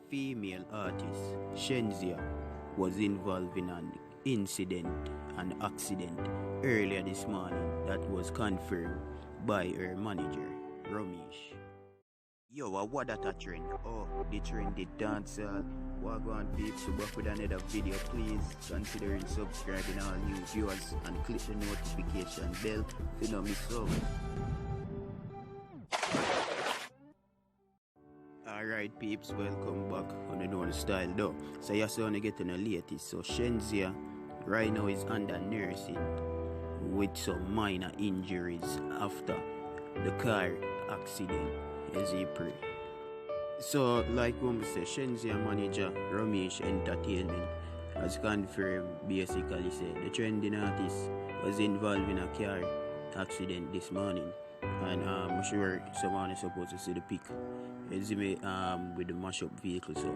female artist Shenseea was involved in an accident earlier this morning that was confirmed by her manager, Romeich. Yo, what that a trend? Oh, the trendy dancehall. Walk on peeps, so back with another video. Please consider subscribing all new viewers and click the notification bell if you don't miss out. Alright peeps, welcome back on the known style though. So you see wanna get in the latest. So Shenseea right now is under nursing with some minor injuries after the car accident, as he pray. So like when we say, Shenseea manager Romeich Entertainment has confirmed basically said the trending artist was involved in a car accident this morning. And I'm sure someone is supposed to see the pic. With the mashup vehicle. So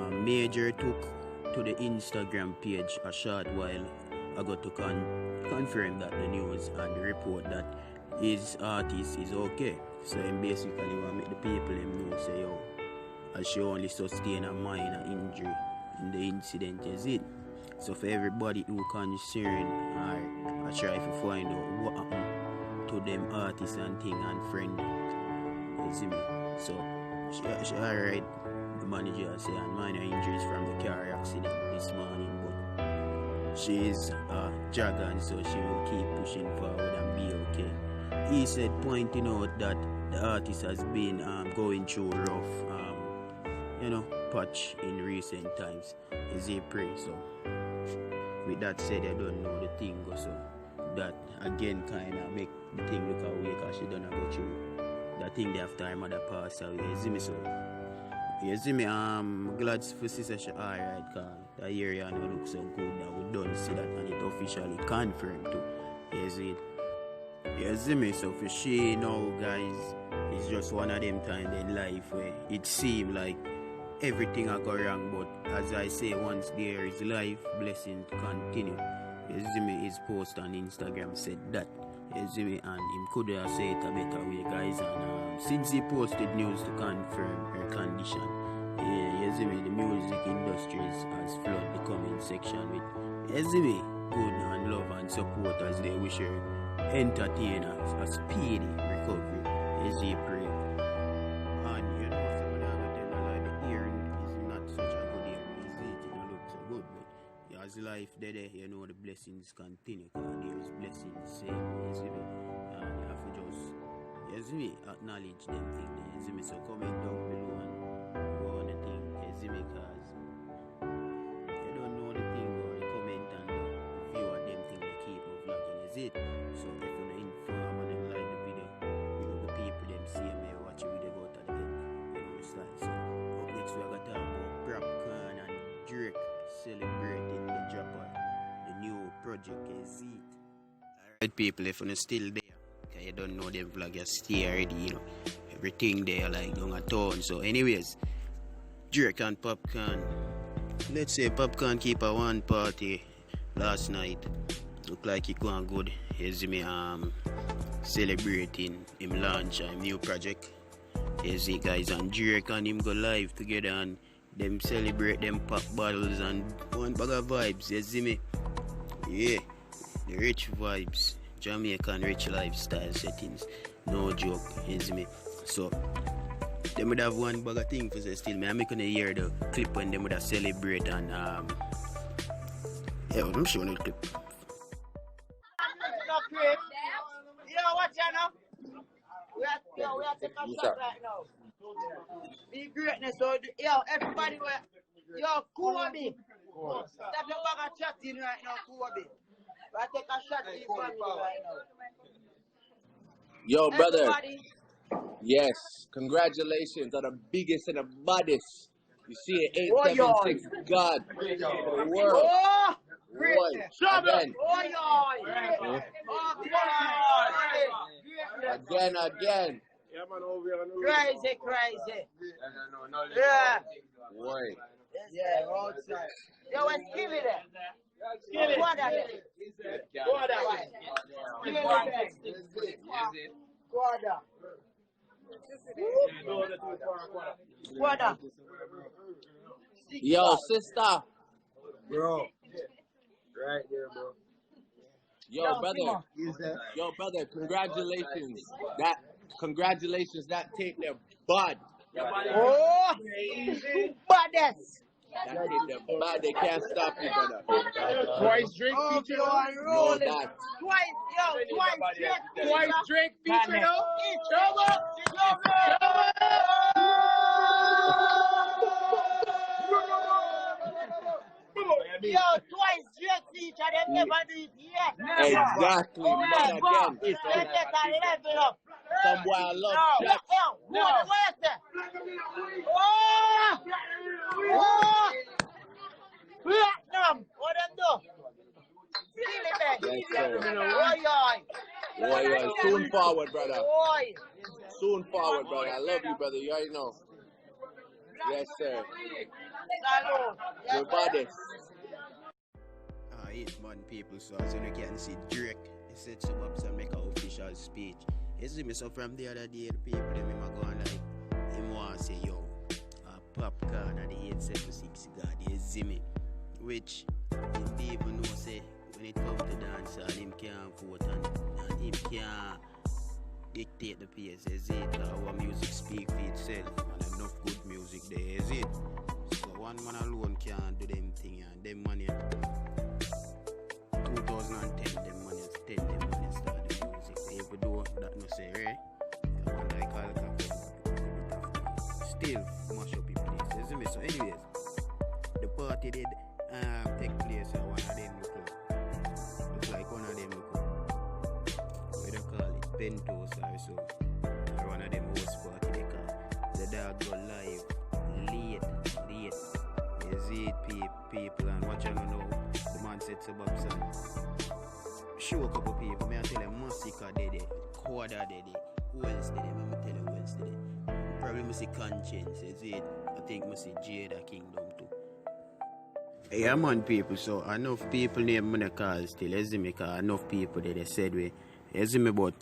Major took to the Instagram page a short while ago to confirm that the news and report that his artist is okay. So he basically want to make the people know say yo, as she only sustained a minor injury in the incident is it. So for everybody who concerned or I try to find out what happened to them artists and thing and friend. You see me? So she alright, the manager say and minor injuries from the car accident this morning, but she is a dragon, so she will keep pushing forward and be okay. He said, pointing out that the artist has been going through rough patch in recent times as he pray. So with that said, I don't know the thing go, so that again kinda make the thing look away because she don't go through that thing after her mother passed away. You see me? So you see me, glad for sister she alright, cause that area no look so good that we don't see that and it officially confirmed too. You see it? You see me? So for she now guys, it's just one of them times in life where it seems like everything I go wrong, but as I say, once there is life, blessing to continue. You see me, his post on Instagram said that. You see me, and him could have said it a better way guys, and since he posted news to confirm her condition, you see me, the music industry has flooded the comment section with, you see me, good and love and support as they wish her entertainers a speedy recovery as he pray. And you know, someone have to tell like the hearing is not such a good hearing, is it? It don't look so good, but as life there, you know the blessings continue, because there is blessings same, you see me? And you have to just, you see me, acknowledge them things, you see me? So comment down below and go on the thing, you see me? Because you don't know the thing, go on the comment and the view of them thing they keep on vlogging, is it? So if you don't inform and then like the video, you know the people them see me watch the video go to the end, you know the style. So up next we got to talk about Popcaan and Drake celebrating the drop of the new project, is it? Alright people, if you're still there, because you don't know them vlog, you stay already, you know. Everything there like down a town. So anyways, Drake and Popcaan. Let's say Popcaan keep a one party last night. Look like it going good. You see me celebrating him launch a new project. You see guys, and Drake and him go live together and them celebrate them pop bottles and one bag of vibes, you see me? Yeah, the rich vibes, Jamaican rich lifestyle settings, no joke, you see me? So, them would have one bag of thing for say still, I'm making hear the clip when them would have celebrate and yeah, I'm showing the clip. You know what, you know? We are taking a shot right now. The greatness, so yo, everybody, yo, Kuwabi. Stop your bag of chatting right now, Kuwabi. We take a shot in the family right now. Yo, brother. Everybody. Yes, congratulations on the biggest and the baddest. You see it, 876 God. The world. Oh! Again. Again. Crazy. Yeah. Boy. Yeah, outside. Yo, let's give it there. brother. Yo, sister. Bro. Right there, bro. Yo, brother, congratulations, that tape there, bud. Oh, baddest. That tape there, bud, they can't stop you, brother. Twice Drake feature. No, that. Twice Drake feature, though. Yo, twice Drake feature, they never do it yet. Exactly, man, again. They get a level up. Some boy I love Jack. Platinum, what them do? Yes, sir. Boy, soon forward, brother. Soon forward, brother. I love you, brother. You already know. Yes, sir. We're baddest. Yes, man, people. So as you can see, Drake said some ups and make an official speech. You see me, so from the other day, the people them him a going like, him want to say, yo, Popcaan and the 876 God, you see me. Which, him didn't even know, say, when it comes to dance, him can't vote and him can't dictate the pace, is it? Our music speak for itself, and enough good music there, is it? So one man alone can't do them thing, and them money. 2010, them money, 10 them money start the music. If we do that, no say, right? Like still mash up in place, isn't it? So anyways, the party did take place at one of them look. Looks like one of them look. What do you call it? Pentos or so. Or one of them host party they call. The dog go live late. Is it people and what you know? The man said to Popcaan. Show a couple people. Me I tell them Massacre did it, Quarter did it, who else did it? Me tell you who else did it. Probably me see Conscience, is it? I think me see Jada Kingdom too. Yeah man people, so enough people name me call still, you see me, cause enough people that they said we, you see me, but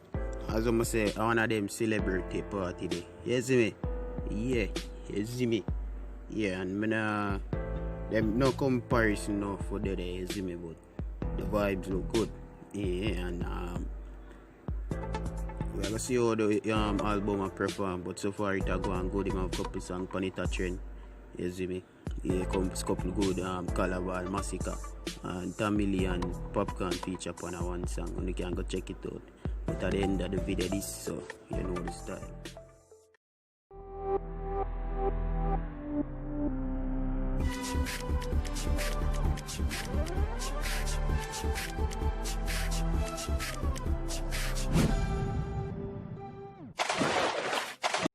as I say, one of them celebrity party there, you see me? Yeah, you see me? Yeah, and me nah, them no comparison no for the day, you see me, but the vibes look good. Yeah, and we're gonna see how the album I perform, but so far it a go and good. Him have a couple songs on it a trend. You see me? Yeah, comes couple good Calabar, Massacre, and Tamili and Popcaan feature upon a one song. And you can go check it out. But at the end of the video, this so you know the style.